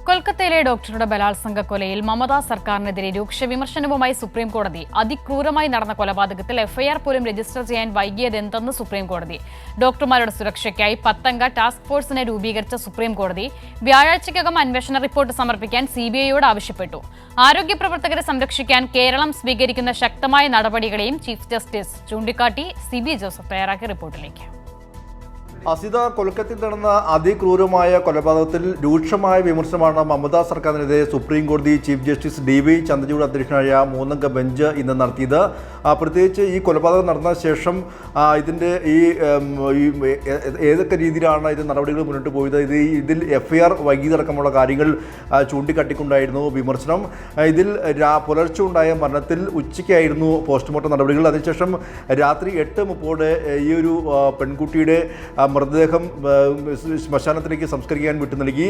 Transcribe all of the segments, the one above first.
കൊൽക്കത്തയിലെ ഡോക്ടറുടെ ബലാത്സംഗ കൊലയിൽ മമതാ സർക്കാരിനെതിരെ രൂക്ഷ വിമർശനവുമായി സുപ്രീം കോടതി. അതിക്രൂരമായി നടന്ന കൊലപാതകത്തിൽ എഫ്ഐആർ പോലും രജിസ്റ്റർ ചെയ്യാൻ വൈകിയതെന്തെന്ന് സുപ്രീം കോടതി. ഡോക്ടർമാരുടെ സുരക്ഷയ്ക്കായി 10-അംഗ ടാസ്ക് ഫോഴ്സിനെ രൂപീകരിച്ച സുപ്രീം കോടതി വ്യാഴാഴ്ചയ്ക്കകം അന്വേഷണ റിപ്പോർട്ട് സമർപ്പിക്കാൻ സിബിഐയോട് ആവശ്യപ്പെട്ടു. ആരോഗ്യ പ്രവർത്തകരെ സംരക്ഷിക്കാൻ കേരളം സ്വീകരിക്കുന്ന ശക്തമായ നടപടികളെയും ചീഫ് ജസ്റ്റിസ് ചൂണ്ടിക്കാട്ടി. സിബി ജോസഫ് തയ്യാറാക്കിയ റിപ്പോർട്ടിലേക്ക്. അസിത, കൊൽക്കത്തയിൽ നടന്ന അതിക്രൂരമായ കൊലപാതകത്തിൽ രൂക്ഷമായ വിമർശനമാണ് മമതാ സർക്കാരിനെതിരെ സുപ്രീം കോടതി ചീഫ് ജസ്റ്റിസ് DY ചന്ദ്രചൂഡ് അധ്യക്ഷനായ 3-അംഗ ബെഞ്ച് ഇന്ന് നടത്തിയത്. പ്രത്യേകിച്ച് ഈ കൊലപാതകം നടന്ന ശേഷം ഇതിൻ്റെ ഏതൊക്കെ രീതിയിലാണ് ഇത് നടപടികൾ മുന്നോട്ട് പോയത്, ഇതിൽ FIR വൈകിയതടക്കമുള്ള കാര്യങ്ങൾ ചൂണ്ടിക്കാട്ടിക്കൊണ്ടായിരുന്നു വിമർശനം. ഇതിൽ പുലർച്ചെ ഉണ്ടായ മരണത്തിൽ ഉച്ചയ്ക്കായിരുന്നു പോസ്റ്റ്മോർട്ടം നടപടികൾ. അതിനുശേഷം രാത്രി 8:30 ഈ ഒരു പെൺകുട്ടിയുടെ മൃതദേഹം ശ്മശാനത്തിലേക്ക് സംസ്കരിക്കാൻ വിട്ടു നൽകി.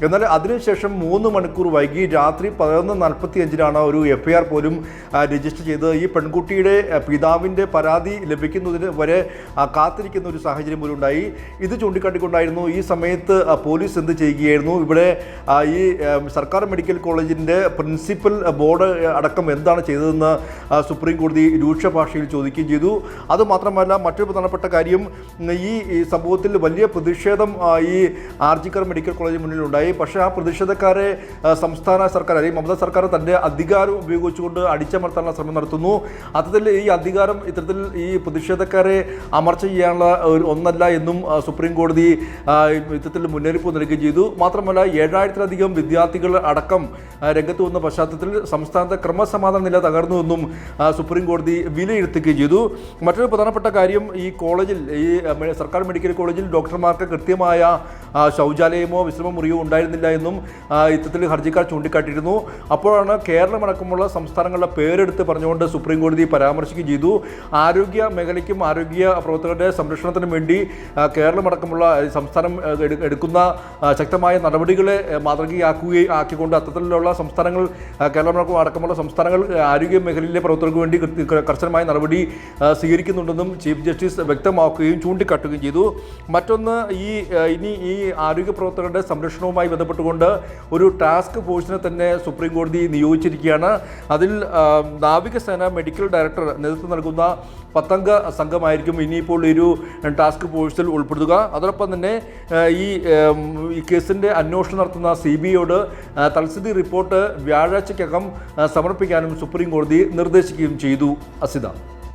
എന്നാൽ അതിനുശേഷം 3 മണിക്കൂർ വൈകി രാത്രി 11:45 ഒരു FIR പോലും രജിസ്റ്റർ ചെയ്ത് ഈ പെൺകുട്ടിയുടെ പിതാവിൻ്റെ പരാതി ലഭിക്കുന്നതിന് വരെ കാത്തിരിക്കുന്ന ഒരു സാഹചര്യം പോലും ഉണ്ടായി. ഇത് ചൂണ്ടിക്കാട്ടിക്കൊണ്ടായിരുന്നു ഈ സമയത്ത് പോലീസ് എന്ത് ചെയ്യുകയായിരുന്നു, ഇവിടെ ഈ സർക്കാർ മെഡിക്കൽ കോളേജിൻ്റെ പ്രിൻസിപ്പൽ ബോർഡ് അടക്കം എന്താണ് ചെയ്തതെന്ന് സുപ്രീം കോടതി രൂക്ഷ ഭാഷയിൽ ചോദിക്കുകയും ചെയ്തു. അതുമാത്രമല്ല, മറ്റൊരു പ്രധാനപ്പെട്ട കാര്യം, ഈ സംഭവത്തിൽ വലിയ പ്രതിഷേധം ഈ RGKR മെഡിക്കൽ കോളേജിന് മുന്നിലുണ്ടായി. പക്ഷേ ആ പ്രതിഷേധക്കാരെ സംസ്ഥാന സർക്കാർ, അല്ലെങ്കിൽ മമതാ സർക്കാർ തൻ്റെ അധികാരം ഉപയോഗിച്ചുകൊണ്ട് അടിച്ചമർത്താനുള്ള ശ്രമം നടത്തുന്നു. അത്തരത്തിൽ ഈ അധികാരം ഇത്തരത്തിൽ ഈ പ്രതിഷേധക്കാരെ അമർച്ച ചെയ്യാനുള്ള ഒന്നല്ല എന്നും സുപ്രീം കോടതി ഇത്തരത്തിൽ മുന്നറിയിപ്പ് നൽകുകയും ചെയ്തു. മാത്രമല്ല, 7000-ലധികം വിദ്യാർത്ഥികൾ അടക്കം രംഗത്ത് വന്ന പശ്ചാത്തലത്തിൽ സംസ്ഥാനത്തെ ക്രമസമാധാന നില തകർന്നുവെന്നും സുപ്രീം കോടതി വിലയിരുത്തുകയും ചെയ്തു. മറ്റൊരു പ്രധാനപ്പെട്ട കാര്യം, ഈ കോളേജിൽ, ഈ സർക്കാർ മെഡിക്കൽ കോളേജിൽ ഡോക്ടർമാർക്ക് കൃത്യമായ ശൗചാലയമോ വിശ്രമ മുറിയോ ഉണ്ടായിരുന്നില്ല എന്നും ഇത്തരത്തിൽ ഹർജിക്കാർ ചൂണ്ടിക്കാട്ടിയിരുന്നു. അപ്പോഴാണ് കേരളമടക്കമുള്ള സംസ്ഥാനങ്ങളുടെ പേരെടുത്ത് പറഞ്ഞുകൊണ്ട് സുപ്രീം കോടതി പരാമർശിക്കുകയും ചെയ്തു. ആരോഗ്യ മേഖലയ്ക്കും ആരോഗ്യ പ്രവർത്തകരുടെ സംരക്ഷണത്തിനും വേണ്ടി കേരളമടക്കമുള്ള സംസ്ഥാനം എടുക്കുന്ന ശക്തമായ നടപടികളെ ആക്കിക്കൊണ്ട് അത്തരത്തിലുള്ള സംസ്ഥാനങ്ങൾ, കേരളം അടക്കമുള്ള സംസ്ഥാനങ്ങൾ ആരോഗ്യ മേഖലയിലെ പ്രവർത്തകർക്ക് വേണ്ടി കർശനമായ നടപടി സ്വീകരിക്കുന്നുണ്ടെന്നും ചീഫ് ജസ്റ്റിസ് വ്യക്തമാക്കുകയും ചൂണ്ടിക്കാട്ടുകയും ചെയ്തു. മറ്റൊന്ന്, ഇനി ഈ ആരോഗ്യ പ്രവർത്തകരുടെ സംരക്ഷണവുമായി ബന്ധപ്പെട്ടുകൊണ്ട് ഒരു ടാസ്ക് ഫോഴ്സിനെ തന്നെ സുപ്രീം കോടതി നിയോഗിച്ചിരിക്കുകയാണ്. അതിൽ നാവികസേന മെഡിക്കൽ ഡയറക്ടർ നേതൃത്വം നൽകുന്ന 10-അംഗ സംഘമായിരിക്കും ഇനിയിപ്പോൾ ഒരു ടാസ്ക് ഫോഴ്സിൽ ഉൾപ്പെടുത്തുക. അതോടൊപ്പം തന്നെ ഈ കേസിൻ്റെ അന്വേഷണം നടത്തുന്ന CBIയോട് തൽസ്ഥിതി റിപ്പോർട്ട് വ്യാഴാഴ്ചയ്ക്കകം സമർപ്പിക്കാനും സുപ്രീം കോടതി നിർദ്ദേശിക്കുകയും ചെയ്തു. അസിത.